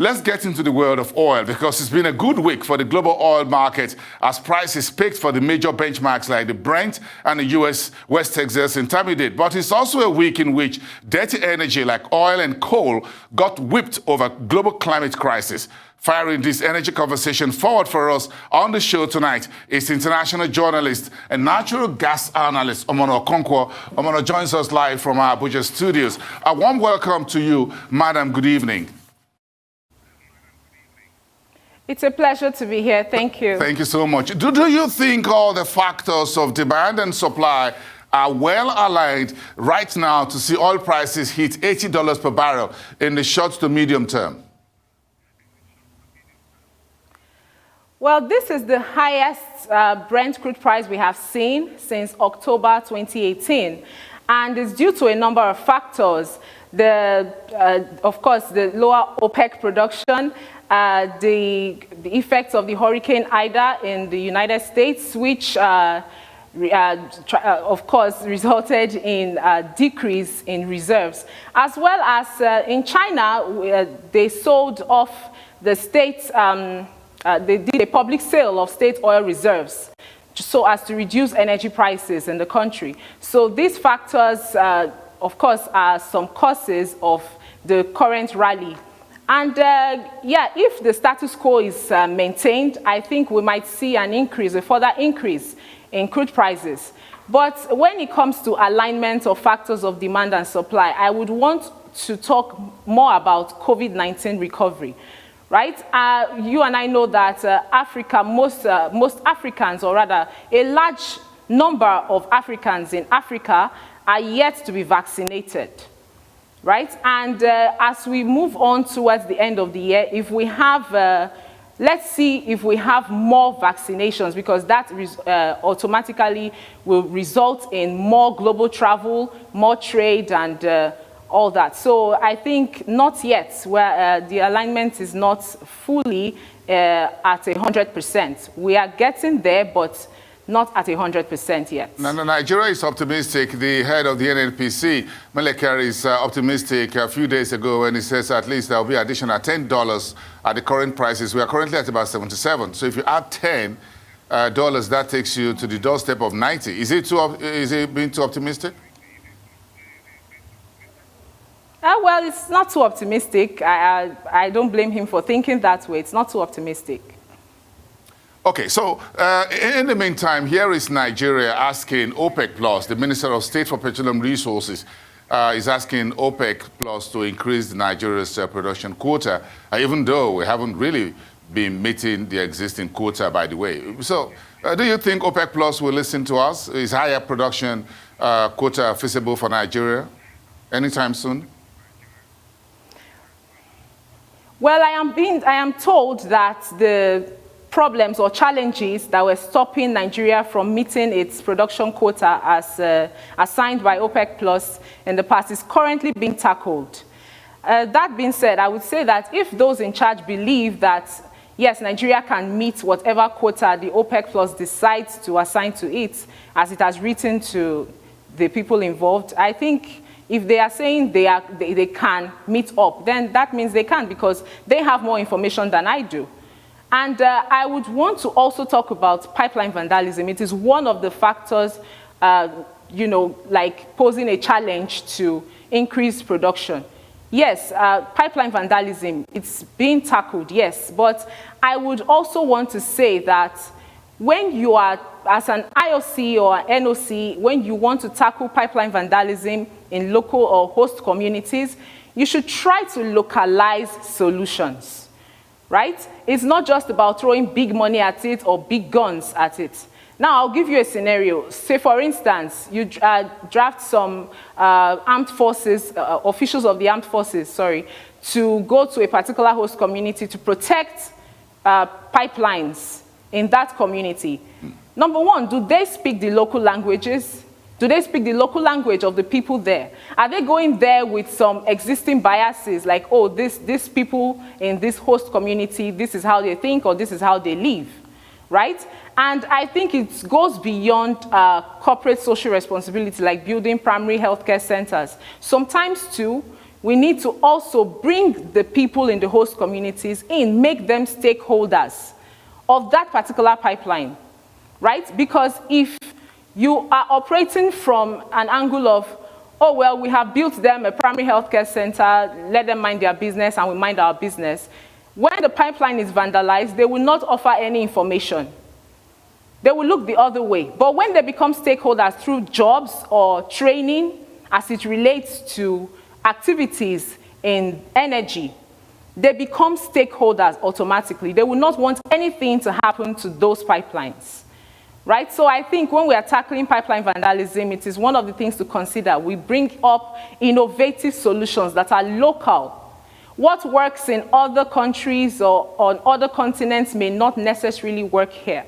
Let's get into the world of oil because it's been a good week for the global oil market as prices peaked for the major benchmarks like the Brent and the US West Texas Intermediate. But it's also a week in which dirty energy like oil and coal got whipped over global climate crisis. Firing this energy conversation forward for us on the show tonight is international journalist and natural gas analyst Omono Okonkwo. Omono joins us live from our Abuja studios. A warm welcome to you, madam. Good evening. It's a pleasure to be here. Thank you. Thank you so much. Do you think all the factors of demand and supply are well aligned right now to see oil prices hit $80 per barrel in the short to medium term? Well, this is the highest Brent crude price we have seen since October 2018, and it's due to a number of factors. Of course, the lower OPEC production, the effects of the Hurricane Ida in the United States, which of course resulted in a decrease in reserves, as well as in China, they sold off the states. They did a public sale of state oil reserves so as to reduce energy prices in the country. So these factors, of course, are some causes of the current rally. And yeah, if the status quo is maintained, I think we might see an increase, a further increase in crude prices. But when it comes to alignment of factors of demand and supply, I would want to talk more about COVID-19 recovery. Right? You and I know that Africa, most Africans, or rather a large number of Africans in Africa are yet to be vaccinated. Right? And as we move on towards the end of the year, if we have, let's see if we have more vaccinations, because that automatically will result in more global travel, more trade, and all that. So I think not yet, where the alignment is not fully at 100%. We are getting there, but not at 100% yet. Nigeria is optimistic. The head of the NNPC, Melekere, is optimistic a few days ago when he says at least there will be additional $10 at the current prices. We are currently at about 77. So if you add $10, that takes you to the doorstep of 90. Is it being too optimistic? Well, it's not too optimistic. I don't blame him for thinking that way. It's not too optimistic. Okay, so in the meantime, here is Nigeria asking OPEC Plus, the Minister of State for Petroleum Resources, is asking OPEC Plus to increase Nigeria's production quota, even though we haven't really been meeting the existing quota, by the way. So do you think OPEC Plus will listen to us? Is higher production quota feasible for Nigeria anytime soon? Well, I am told that the problems or challenges that were stopping Nigeria from meeting its production quota as assigned by OPEC Plus in the past is currently being tackled. That being said, I would say that if those in charge believe that, yes, Nigeria can meet whatever quota the OPEC Plus decides to assign to it, as it has written to the people involved, I think if they are saying they can meet up, then that means they can, because they have more information than I do. And I would want to also talk about pipeline vandalism. It is one of the factors, you know, like posing a challenge to increase production. Yes, pipeline vandalism, it's being tackled, yes. But I would also want to say that when you are, as an IOC or an NOC, when you want to tackle pipeline vandalism in local or host communities, you should try to localize solutions, right? It's not just about throwing big money at it or big guns at it. Now, I'll give you a scenario. Say, for instance, you draft some armed forces, officials of the armed forces, sorry, to go to a particular host community to protect pipelines in that community. Number one, do they speak the local languages? Do they speak the local language of the people there? Are they going there with some existing biases, like, oh, these people in this host community, this is how they think, or this is how they live, right? And I think it goes beyond corporate social responsibility, like building primary healthcare centers. Sometimes, too, we need to also bring the people in the host communities in, make them stakeholders of that particular pipeline, right? Because if you are operating from an angle of, oh, well, we have built them a primary healthcare center, let them mind their business and we mind our business. When the pipeline is vandalized, they will not offer any information. They will look the other way. But when they become stakeholders through jobs or training, as it relates to activities in energy, they become stakeholders automatically. They will not want anything to happen to those pipelines, right? So I think when we are tackling pipeline vandalism, it is one of the things to consider. We bring up innovative solutions that are local. What works in other countries or on other continents may not necessarily work here.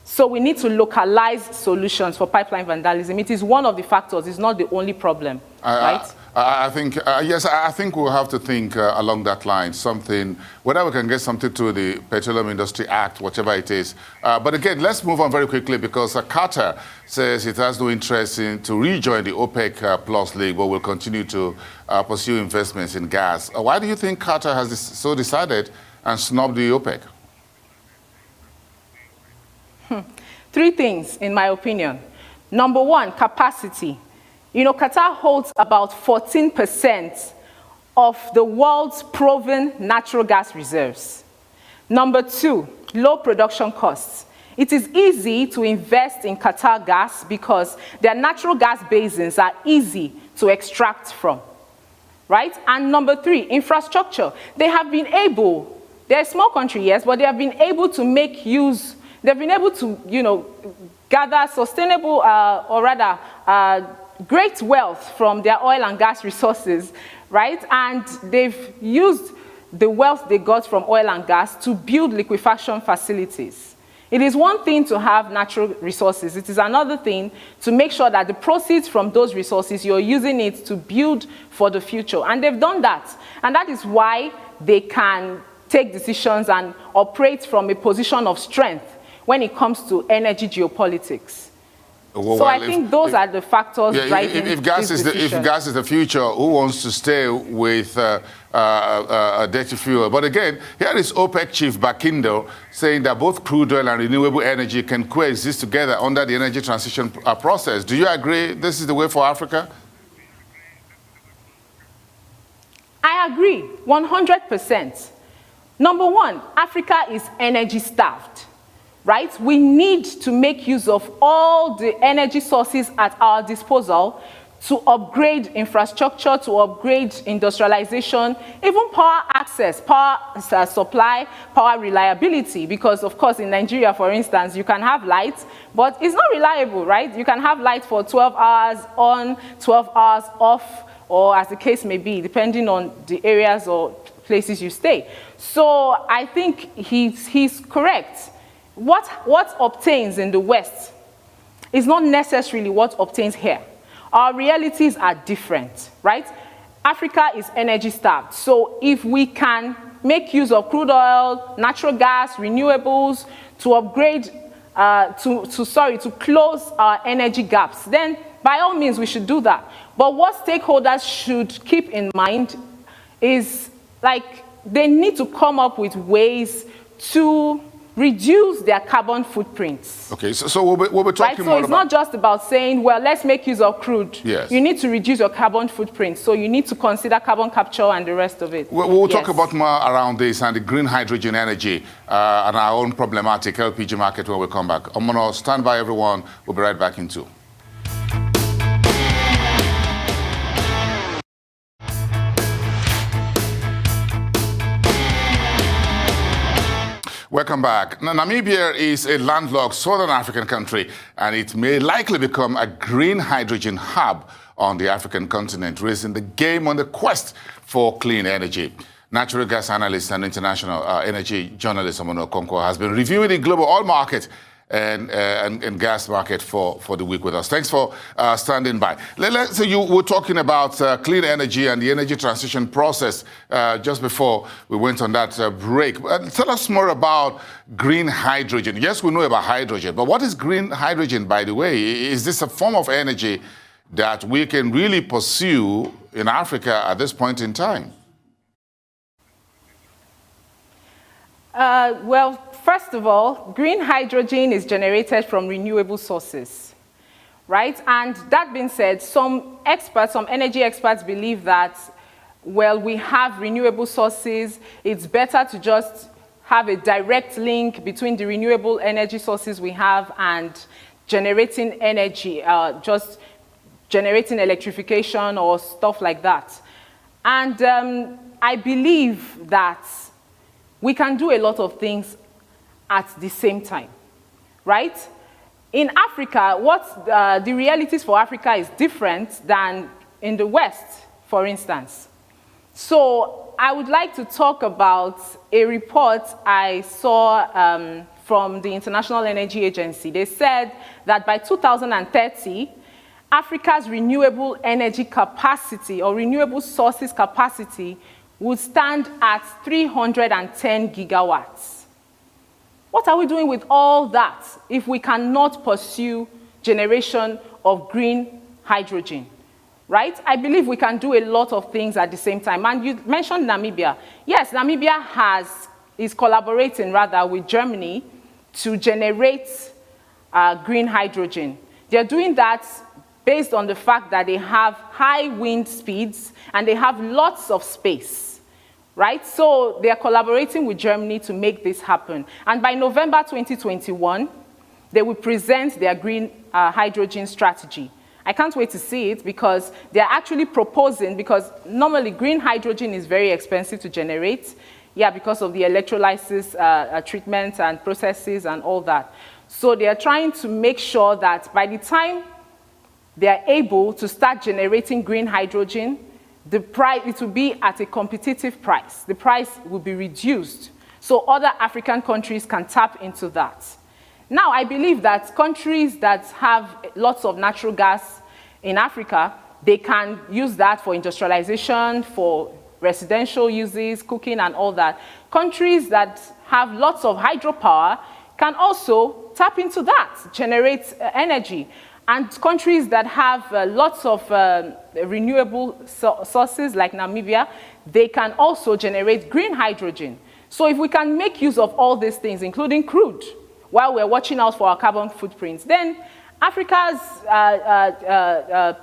So we need to localize solutions for pipeline vandalism. It is one of the factors. It's not the only problem, right? I think, yes, I think we'll have to think along that line, something, whether we can get something to the Petroleum Industry Act, whatever it is. But again, let's move on very quickly because Qatar says it has no interest in to rejoin the OPEC Plus League, but will continue to pursue investments in gas. Why do you think Qatar has so decided and snubbed the OPEC? Three things, in my opinion. Number one, capacity. You know, Qatar holds about 14% of the world's proven natural gas reserves. Number two, low production costs. It is easy to invest in Qatar gas because their natural gas basins are easy to extract from, right? And number three, infrastructure. They have been able, they're a small country, yes, but they have been able to make use, they've been able to, you know, gather sustainable, or rather, great wealth from their oil and gas resources, right? And they've used the wealth they got from oil and gas to build liquefaction facilities. It is one thing to have natural resources. It is another thing to make sure that the proceeds from those resources, you're using it to build for the future. And they've done that. And that is why they can take decisions and operate from a position of strength when it comes to energy geopolitics. Well, so I think those are the factors driving if gas is the future, who wants to stay with dirty fuel? But again, here is OPEC chief Bakindo saying that both crude oil and renewable energy can coexist together under the energy transition process. Do you agree this is the way for Africa? I agree, 100%. Number one, Africa is energy starved. Right? We need to make use of all the energy sources at our disposal to upgrade infrastructure, to upgrade industrialization, even power access, power supply, power reliability. Because, of course, in Nigeria, for instance, you can have light, but it's not reliable, right? You can have light for 12 hours on, 12 hours off, or as the case may be, depending on the areas or places you stay. So I think he's correct. What obtains in the West is not necessarily what obtains here. Our realities are different, right? Africa is energy starved. So if we can make use of crude oil, natural gas, renewables to upgrade, to close our energy gaps, then by all means we should do that. But what stakeholders should keep in mind is, like, they need to come up with ways to reduce their carbon footprints. Okay, so we'll be talking right? So more it's not just about saying, well, let's make use of crude. Yes. You need to reduce your carbon footprint. So you need to consider carbon capture and the rest of it. We'll talk about more around this and the green hydrogen energy and our own problematic LPG market when we come back. Omono, stand by, everyone. We'll be right back in 2. Welcome back. Now, Namibia is a landlocked southern African country, and it may likely become a green hydrogen hub on the African continent, raising the game on the quest for clean energy. Natural gas analyst and international energy journalist Omono Okonkwo has been reviewing the global oil market and gas market for the week with us. Thanks for standing by. So you were talking about clean energy and the energy transition process just before we went on that break. Tell us more about green hydrogen. Yes, we know about hydrogen, but what is green hydrogen, by the way? Is this a form of energy that we can really pursue in Africa at this point in time? Well, first of all, green hydrogen is generated from renewable sources, right? And that being said, some experts, some energy experts believe that, well, we have renewable sources, it's better to just have a direct link between the renewable energy sources we have and generating energy, just generating electrification or stuff like that. And I believe that we can do a lot of things at the same time, right? In Africa, the realities for Africa is different than in the West, for instance. So I would like to talk about a report I saw from the International Energy Agency. They said that by 2030, Africa's renewable energy capacity or renewable sources capacity would stand at 310 gigawatts. What are we doing with all that if we cannot pursue generation of green hydrogen? Right? I believe we can do a lot of things at the same time. And you mentioned Namibia. Yes, Namibia is collaborating rather with Germany to generate green hydrogen. They're doing that based on the fact that they have high wind speeds and they have lots of space, right? So they're collaborating with Germany to make this happen. And by November 2021, they will present their green hydrogen strategy. I can't wait to see it because they're actually proposing, because normally green hydrogen is very expensive to generate, because of the electrolysis treatment and processes and all that. So they're trying to make sure that by the time they're able to start generating green hydrogen, the price, it will be at a competitive price. The price will be reduced so other African countries can tap into that. Now, I believe that countries that have lots of natural gas in Africa, they can use that for industrialization, for residential uses, cooking and all that. Countries that have lots of hydropower can also tap into that, generate energy. And countries that have lots of renewable sources like Namibia, they can also generate green hydrogen. So if we can make use of all these things, including crude, while we're watching out for our carbon footprints, then Africa's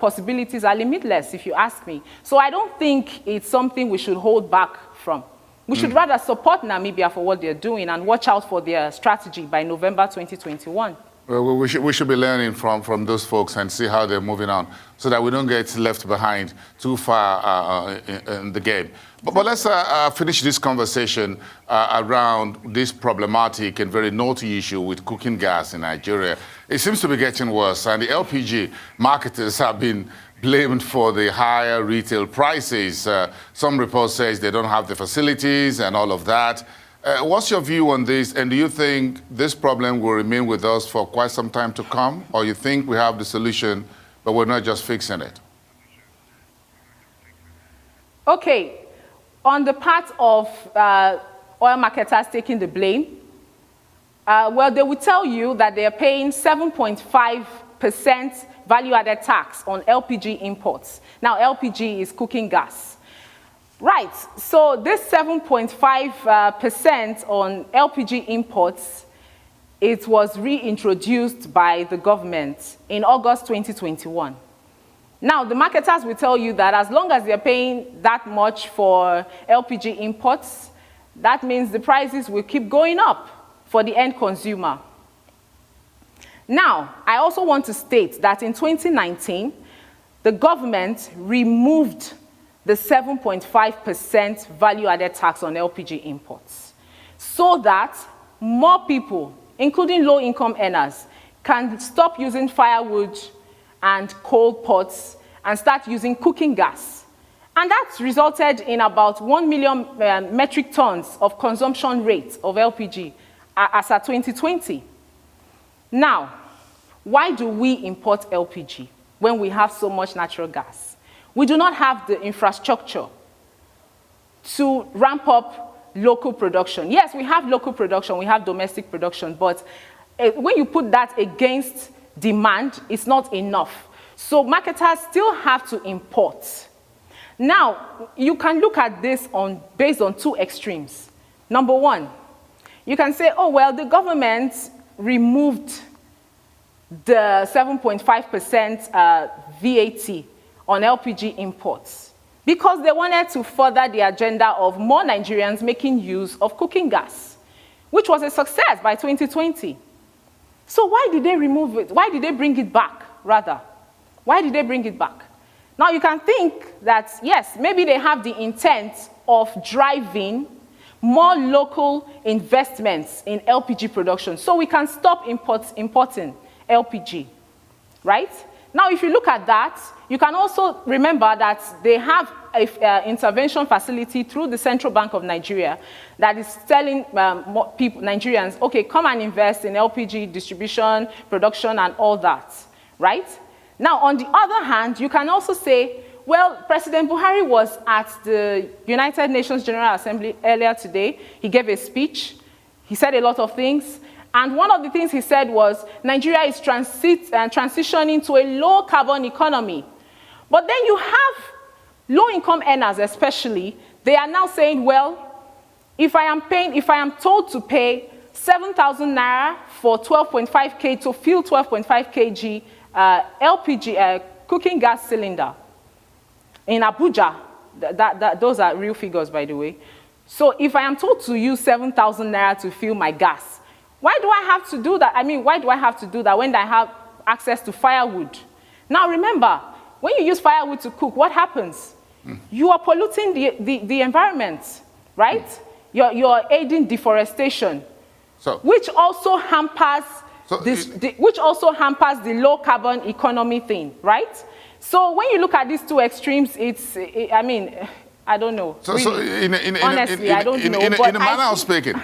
possibilities are limitless, if you ask me. So I don't think it's something we should hold back from. We should rather support Namibia for what they're doing and watch out for their strategy by November 2021. Well, we should be learning from those folks and see how they're moving on so that we don't get left behind too far in the game. But let's finish this conversation around this problematic and very naughty issue with cooking gas in Nigeria. It seems to be getting worse, and the LPG marketers have been blamed for the higher retail prices. Some reports say they don't have the facilities and all of that. What's your view on this, and do you think this problem will remain with us for quite some time to come, or you think we have the solution, but we're not just fixing it? Okay, on the part of oil marketers taking the blame, well, they will tell you that they are paying 7.5% value-added tax on LPG imports. Now, LPG is cooking gas. Right, so this 7.5% on LPG imports, it was reintroduced by the government in August 2021. Now, the marketers will tell you that as long as they're paying that much for LPG imports, that means the prices will keep going up for the end consumer. Now, I also want to state that in 2019, the government removed the 7.5% value-added tax on LPG imports, so that more people, including low-income earners, can stop using firewood and coal pots and start using cooking gas. And that's resulted in about 1 million metric tons of consumption rate of LPG as at 2020. Now, why do we import LPG when we have so much natural gas? We do not have the infrastructure to ramp up local production. Yes, we have local production, we have domestic production, but when you put that against demand, it's not enough. So marketers still have to import. Now, you can look at this based on two extremes. Number one, you can say, oh, well, the government removed the 7.5% VAT on LPG imports because they wanted to further the agenda of more Nigerians making use of cooking gas, which was a success by 2020. So why did they remove it? Why did they bring it back, rather? Why did they bring it back? Now, you can think that, yes, maybe they have the intent of driving more local investments in LPG production so we can stop importing LPG, right? Now, if you look at that, you can also remember that they have an intervention facility through the Central Bank of Nigeria that is telling Nigerians, okay, come and invest in LPG distribution, production, and all that, right? Now, on the other hand, you can also say, well, President Buhari was at the United Nations General Assembly earlier today. He gave a speech. He said a lot of things. And one of the things he said was, Nigeria is transitioning to a low-carbon economy. But then you have low-income earners especially. They are now saying, well, if I am told to pay 7,000 naira for 12.5 kg to fill 12.5 kg LPG cooking gas cylinder in Abuja, those are real figures, by the way. So if I am told to use 7,000 naira to fill my gas, why do I have to do that? I mean, why do I have to do that when I have access to firewood? Now remember, when you use firewood to cook, what happens? You are polluting the environment, right? You're aiding deforestation, which also hampers which also hampers the low carbon economy thing, right? So when you look at these two extremes, I mean, I don't know. Honestly, I don't know. In a manner of speaking,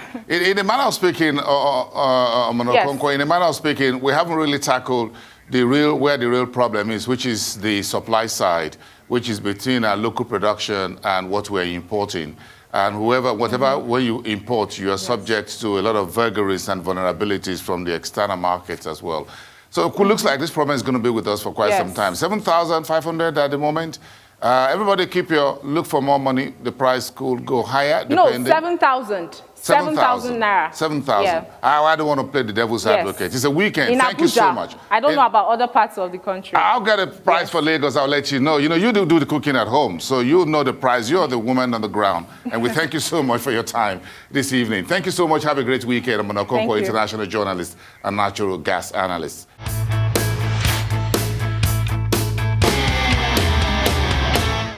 Omono Okonkwo, in a manner of speaking, we haven't really tackled where the real problem is, which is the supply side, which is between our local production and what we're importing. And when you import, you are subject to a lot of vagaries and vulnerabilities from the external markets as well. So it looks like this problem is going to be with us for quite some time. 7,500 at the moment. Everybody look for more money. The price could go higher. No, 7,000. 7,000 naira. 7,000. Yeah. I don't want to play the devil's advocate. It's a weekend. Thank you so much. I don't know about other parts of the country. I'll get a price for Lagos. I'll let you know. You know, you do the cooking at home, so you know the price. You're the woman on the ground. And we thank you so much for your time this evening. Thank you so much. Have a great weekend. Omono Okonkwo, international journalist and natural gas analyst.